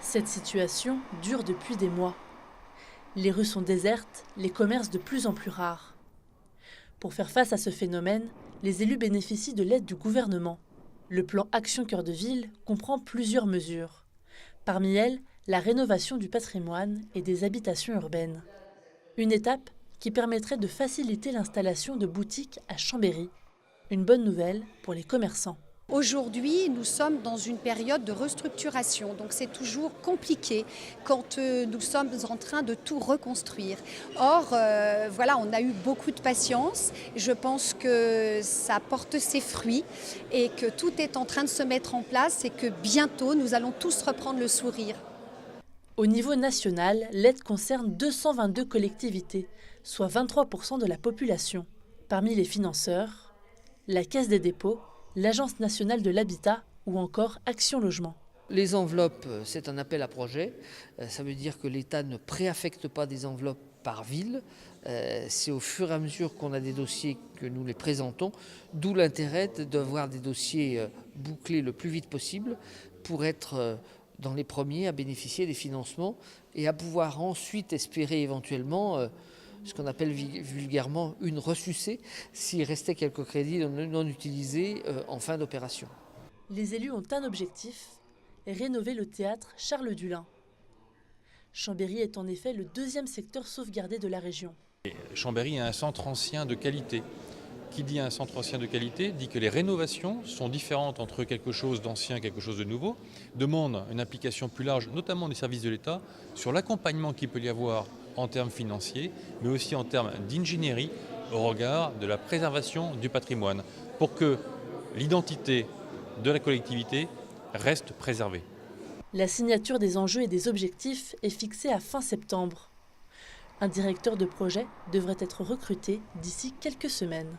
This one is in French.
Cette situation dure depuis des mois. Les rues sont désertes, les commerces de plus en plus rares. Pour faire face à ce phénomène, les élus bénéficient de l'aide du gouvernement. Le plan Action Cœur de Ville comprend plusieurs mesures. Parmi elles, la rénovation du patrimoine et des habitations urbaines. Une étape qui permettrait de faciliter l'installation de boutiques à Chambéry. Une bonne nouvelle pour les commerçants. Aujourd'hui, nous sommes dans une période de restructuration, donc c'est toujours compliqué quand nous sommes en train de tout reconstruire. Or, voilà, on a eu beaucoup de patience. Je pense que ça porte ses fruits et que tout est en train de se mettre en place et que bientôt, nous allons tous reprendre le sourire. Au niveau national, l'aide concerne 222 collectivités, soit 23% de la population. Parmi les financeurs, la Caisse des dépôts, l'Agence nationale de l'habitat ou encore Action Logement. Les enveloppes, c'est un appel à projet. Ça veut dire que l'État ne préaffecte pas des enveloppes par ville. C'est au fur et à mesure qu'on a des dossiers que nous les présentons, d'où l'intérêt d'avoir des dossiers bouclés le plus vite possible pour être dans les premiers à bénéficier des financements et à pouvoir ensuite espérer éventuellement ce qu'on appelle vulgairement une ressucée, s'il restait quelques crédits non utilisés en fin d'opération. Les élus ont un objectif, rénover le théâtre Charles Dulin. Chambéry est en effet le deuxième secteur sauvegardé de la région. Chambéry a un centre ancien de qualité. Qui dit un centre ancien de qualité dit que les rénovations sont différentes entre quelque chose d'ancien et quelque chose de nouveau, demandent une implication plus large, notamment des services de l'État, sur l'accompagnement qu'il peut y avoir en termes financiers, mais aussi en termes d'ingénierie au regard de la préservation du patrimoine, pour que l'identité de la collectivité reste préservée. La signature des enjeux et des objectifs est fixée à fin septembre. Un directeur de projet devrait être recruté d'ici quelques semaines.